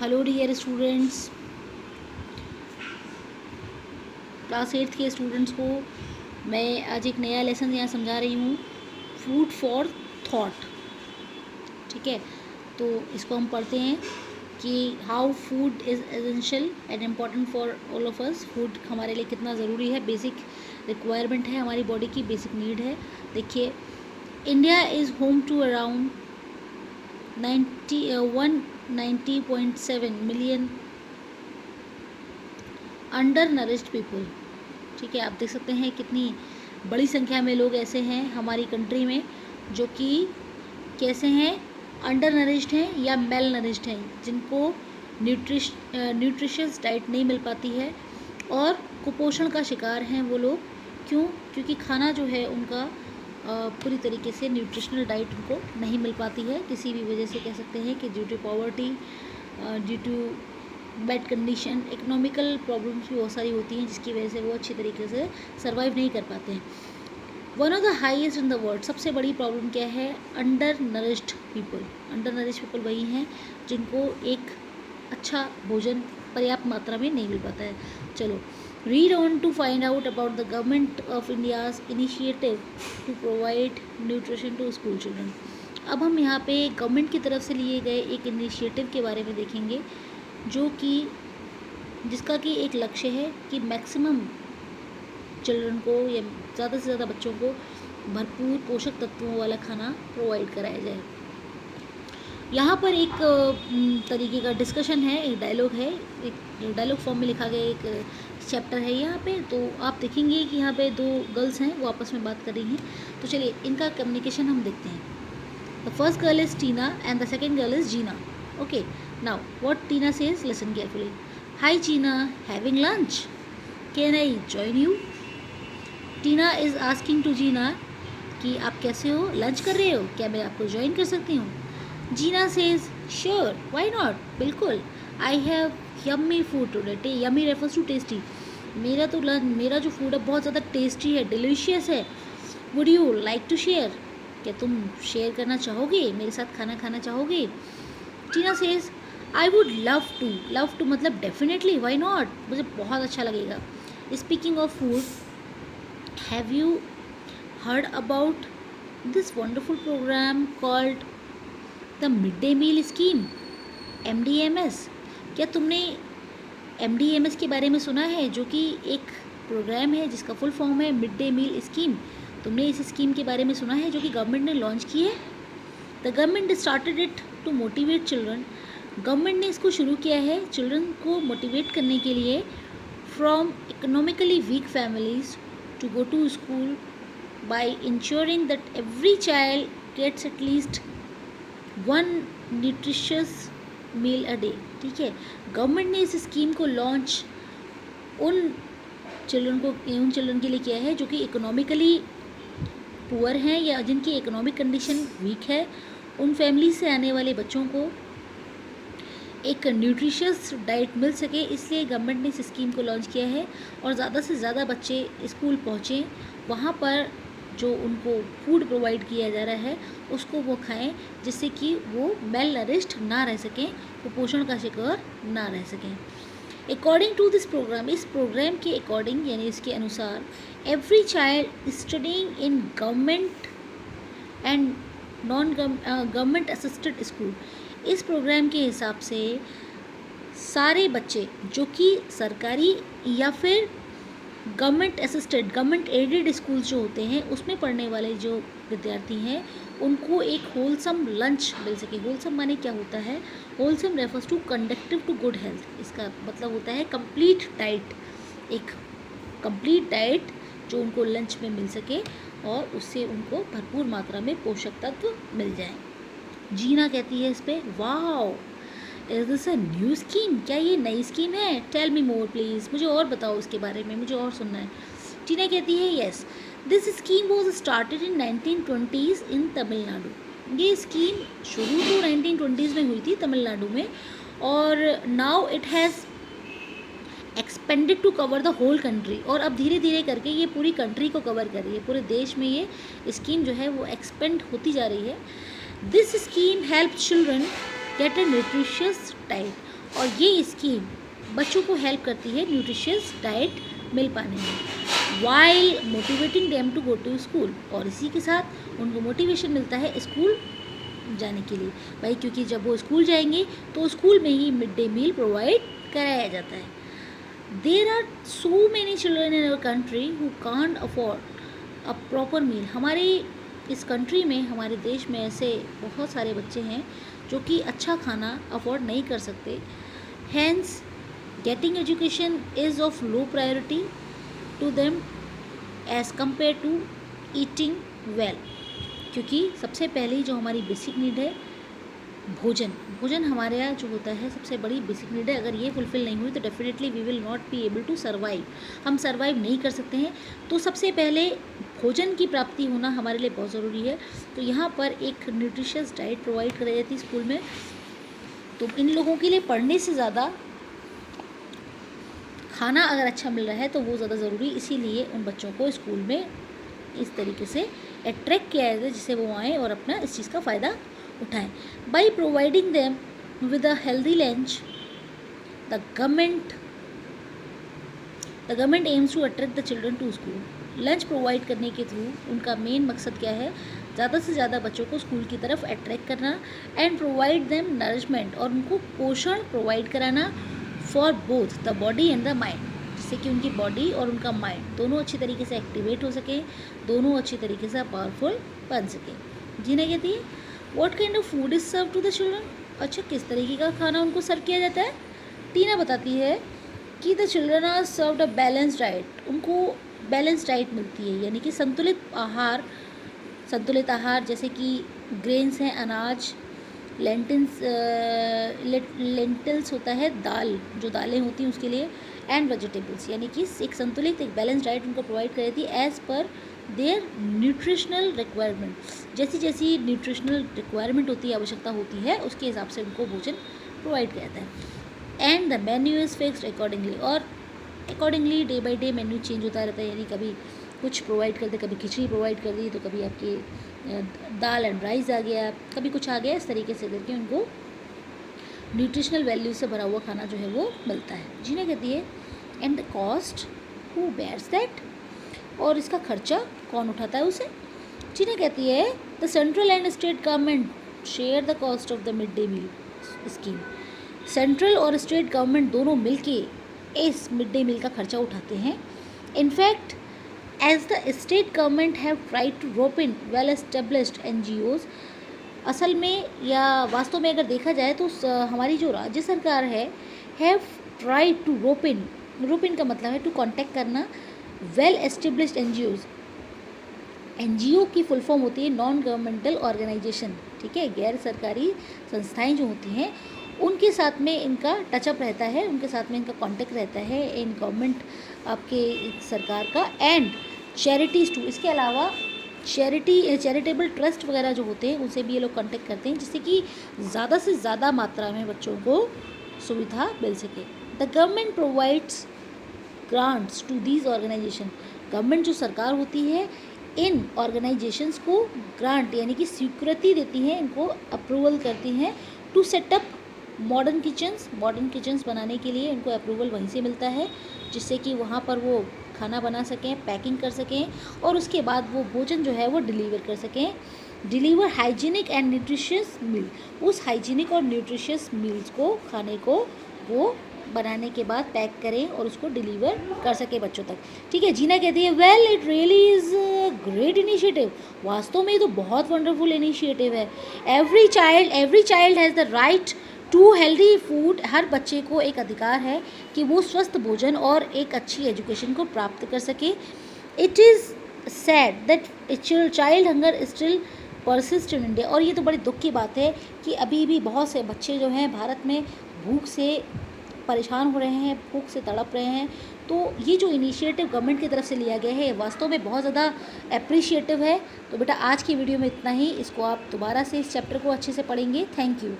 Hello dear students, class 8th के students को मैं आज एक नया लेसन यहाँ समझा रही हूँ, फूड फॉर थॉट। ठीक है, तो इसको हम पढ़ते हैं कि how food is essential and important for all of us. Food हमारे लिए कितना ज़रूरी है, बेसिक रिक्वायरमेंट है, हमारी बॉडी की बेसिक नीड है। देखिए, India is home to around 190.7 million undernourished people. ठीक है, आप देख सकते हैं कितनी बड़ी संख्या में लोग ऐसे हैं हमारी कंट्री में जो कि कैसे हैं, अंडर नरिश्ड हैं या मेल नरिश्ड हैं, जिनको न्यूट्रिशियस डाइट नहीं मिल पाती है और कुपोषण का शिकार हैं वो लोग। क्यों? क्योंकि खाना जो है उनका पूरी तरीके से न्यूट्रिशनल डाइट उनको नहीं मिल पाती है, किसी भी वजह से कह सकते हैं कि due to poverty, due to bad condition, economical problems भी बहुत सारी होती हैं जिसकी वजह से वो अच्छी तरीके से सर्वाइव नहीं कर पाते हैं। One of the highest in the world, सबसे बड़ी प्रॉब्लम क्या है? Under nourished people. Under nourished people वही हैं जिनको एक अच्छा भोजन पर्याप्त मात्रा में नहीं मिल पाता है। चलो, read on to find out about the government of India's initiative to provide nutrition to school children। अब हम यहाँ पे गवर्नमेंट की तरफ से लिए गए एक इनिशिएटिव के बारे में देखेंगे जो कि जिसका कि एक लक्ष्य है कि मैक्सिमम चिल्ड्रन को या ज़्यादा से ज़्यादा बच्चों को भरपूर पोषक तत्वों वाला खाना प्रोवाइड कराया जाए। यहाँ पर एक तरीके का डिस्कशन है, एक डायलॉग है, एक डायलॉग फॉर्म में लिखा गया एक चैप्टर है यहाँ पे। तो आप देखेंगे कि यहाँ पे दो गर्ल्स हैं, वो आपस में बात कर रही हैं। तो चलिए इनका कम्युनिकेशन हम देखते हैं। The first girl is Tina and the second girl is Gina. Okay, now what Tina says, listen carefully. Hi Gina, having lunch, can I join you? Tina is asking to Gina कि आप कैसे हो, lunch कर रहे हो, क्या मैं आपको ज्वाइन कर सकती हूँ? Jeena says sure, why not, बिल्कुल। I have yummy food today. Yummy refers to tasty. मेरा जो फूड है बहुत ज़्यादा टेस्टी है, डिलीशियस है। Would you like to share? क्या तुम शेयर करना चाहोगे, मेरे साथ खाना खाना चाहोगे? Tina says I would love to मतलब डेफिनेटली, वाई नॉट, मुझे बहुत अच्छा लगेगा। Speaking of food, have you heard about this wonderful program called the midday meal scheme, MDMS? क्या तुमने MDMS के बारे में सुना है, जो कि एक प्रोग्राम है जिसका फुल फॉर्म है मिड डे मील स्कीम? तुमने इस स्कीम के बारे में सुना है जो कि गवर्नमेंट ने लॉन्च की है? The government started it to motivate children. Government ने इसको शुरू किया है चिल्ड्रन को मोटिवेट करने के लिए from economically weak families to go to school by ensuring that every child gets at least one nutritious meal a day। ठीक है, गवर्नमेंट ने इस स्कीम को लॉन्च उन चिल्ड्रन के लिए किया है जो कि इकोनॉमिकली पुअर हैं या जिनकी इकोनॉमिक कंडीशन वीक है। उन फैमिली से आने वाले बच्चों को एक न्यूट्रिशियस डाइट मिल सके, इसलिए गवर्नमेंट ने इस स्कीम को लॉन्च किया है। और ज़्यादा से ज़्यादा बच्चे स्कूल पहुँचें, वहाँ पर जो उनको फूड प्रोवाइड किया जा रहा है उसको वो खाएं, जिससे कि वो मेल नरिश्ड ना रह सकें, कुपोषण का शिकार ना रह सकें। अकॉर्डिंग टू दिस प्रोग्राम, इस प्रोग्राम के अकॉर्डिंग यानी इसके अनुसार, every child studying in government and non government assisted school, इस प्रोग्राम के हिसाब से सारे बच्चे जो कि सरकारी या फिर government assisted, government aided school जो होते हैं उसमें पढ़ने वाले जो विद्यार्थी हैं उनको एक होलसम लंच मिल सके। होलसम माने क्या होता है? Wholesome refers to conductive to good health. इसका मतलब होता है कंप्लीट डाइट, एक कंप्लीट डाइट जो उनको लंच में मिल सके और उससे उनको भरपूर मात्रा में पोषक तत्व मिल जाएं। जीना कहती है इस पर, wow, is this a new scheme? क्या ये नई स्कीम है? टेल मी मोर प्लीज़, मुझे और बताओ उसके बारे में, मुझे और सुनना है। टीना कहती है yes, this scheme was started in 1920s इन तमिलनाडु। ये स्कीम शुरू तो 1920s में हुई थी तमिलनाडु में, और now it has expanded to cover the whole country. और अब धीरे धीरे करके ये पूरी कंट्री को कवर कर रही है, पूरे देश में ये स्कीम जो है वो एक्सपेंड होती जा रही है। This scheme help children gate A nutritious diet. और ये स्कीम बच्चों को हेल्प करती है न्यूट्रिशियस डाइट मिल पाने में, while motivating them to go to school, और इसी के साथ उनको मोटिवेशन मिलता है स्कूल जाने के लिए भाई, क्योंकि जब वो स्कूल जाएंगे तो स्कूल में ही मिड डे मील प्रोवाइड कराया जाता है। There are so many children in our country who can't afford a proper meal. हमारे इस कंट्री में, हमारे देश में ऐसे बहुत सारे बच्चे हैं जो कि अच्छा खाना अफोर्ड नहीं कर सकते। Hence getting education is of low priority to them as compare to eating well, क्योंकि सबसे पहली जो हमारी बेसिक नीड है भोजन हमारे यहाँ जो होता है सबसे बड़ी बेसिक नीड है। अगर ये फुलफ़िल नहीं हुई तो definitely we will not be able to survive, हम सर्वाइव नहीं कर सकते हैं। तो सबसे पहले भोजन की प्राप्ति होना हमारे लिए बहुत ज़रूरी है। तो यहाँ पर एक न्यूट्रिशियस डाइट प्रोवाइड कराई जाती है स्कूल में। तो इन लोगों के लिए पढ़ने से ज़्यादा खाना अगर अच्छा मिल रहा है तो वो ज़्यादा ज़रूरी, इसीलिए उन बच्चों को स्कूल में इस तरीके से अट्रैक्ट किया जाता है जिससे वो आएँ और अपना इस चीज़ का फ़ायदा उठाएं। By providing them with a healthy lunch, the government aims to attract the children to school. Lunch provide करने के थ्रू उनका मेन मकसद क्या है, ज़्यादा से ज़्यादा बच्चों को स्कूल की तरफ अट्रैक्ट करना एंड प्रोवाइड देम नरिशमेंट, और उनको पोषण प्रोवाइड कराना for both the body and the mind, जिससे कि उनकी बॉडी और उनका माइंड दोनों अच्छी तरीके से एक्टिवेट हो सके, दोनों अच्छी तरीके से पावरफुल बन सके। जीना कहती है what kind of food is serve to the children. अच्छा, किस तरीके का खाना उनको सर्व किया जाता है। टीना बताती है कि the children are served a balance diet, उनको बैलेंस डाइट मिलती है, यानी कि संतुलित आहार जैसे कि ग्रेन्स हैं, अनाज, लेंटिल्स होता है दाल, जो दालें होती हैं उसके लिए, एंड वेजिटेबल्स, यानी कि एक संतुलित एक बैलेंस डाइट उनको प्रोवाइड कराई थी as per there nutritional requirement. जैसी जैसी न्यूट्रिशनल रिक्वायरमेंट होती है, आवश्यकता होती है, उसके हिसाब से उनको भोजन प्रोवाइड किया जाता है। And the menu is fixed accordingly, और accordingly day by day menu change होता रहता है, यानी कभी कुछ प्रोवाइड करते, कभी खिचड़ी प्रोवाइड कर दी, तो कभी आपके दाल एंड राइस आ गया, कभी कुछ आ गया, इस तरीके से करके उनको न्यूट्रिशनल वैल्यू से भरा हुआ खाना जो है वो मिलता है। जीना कहती है and the cost who bears that, और इसका खर्चा कौन उठाता है उसे। जीना कहती है the central and state government share the cost of the mid day meal scheme. Central और स्टेट गवर्नमेंट दोनों मिलके इस मिड डे मील का खर्चा उठाते हैं। In fact as the state government have tried to rope in well established NGOs, असल में या वास्तव में अगर देखा जाए तो हमारी जो राज्य सरकार है हैव ट्राइड टू रोप इन का मतलब है टू कॉन्टेक्ट करना, वेल एस्टेब्लिश्ड NGO की फुल फॉर्म होती है नॉन गवर्नमेंटल ऑर्गेनाइजेशन, ठीक है, गैर सरकारी संस्थाएं जो होती हैं उनके साथ में इनका टचअप रहता है, उनके साथ में इनका कांटेक्ट रहता है इन गवर्नमेंट आपके सरकार का, एंड चैरिटीज़ टू, इसके अलावा चैरिटेबल ट्रस्ट वगैरह जो होते हैं उनसे भी ये लोग कांटेक्ट करते हैं, जिससे कि ज़्यादा से ज़्यादा मात्रा में बच्चों को सुविधा मिल सके। The government provides grants to these organization, government जो सरकार होती है इन ऑर्गेनाइजेशंस को ग्रांट यानी कि स्वीकृति देती है, इनको अप्रूवल करती हैं टू सेटअप मॉडर्न किचन्स बनाने के लिए इनको अप्रूवल वहीं से मिलता है, जिससे कि वहाँ पर वो खाना बना सकें, पैकिंग कर सकें और उसके बाद वो भोजन जो है वो डिलीवर कर सकें। Deliver hygienic and nutritious meal, उस हाइजीनिक और न्यूट्रिशियस मील्स को, खाने को वो बनाने के बाद पैक करें और उसको डिलीवर कर सके बच्चों तक, ठीक है। जीना कहती है well it really is great initiative, वास्तव में ये तो बहुत वंडरफुल इनिशिएटिव है। Every child has the right to healthy food, हर बच्चे को एक अधिकार है कि वो स्वस्थ भोजन और एक अच्छी एजुकेशन को प्राप्त कर सके। It is sad that child hunger still persist in India, और ये तो बड़ी दुख की बात है कि अभी भी बहुत से बच्चे जो हैं भारत में भूख से परेशान हो रहे हैं, भूख से तड़प रहे हैं। तो ये जो इनिशिएटिव गवर्नमेंट की तरफ से लिया गया है वास्तव में बहुत ज़्यादा अप्रिशिएटिव है। तो बेटा आज की वीडियो में इतना ही, इसको आप दोबारा से इस चैप्टर को अच्छे से पढ़ेंगे। Thank you.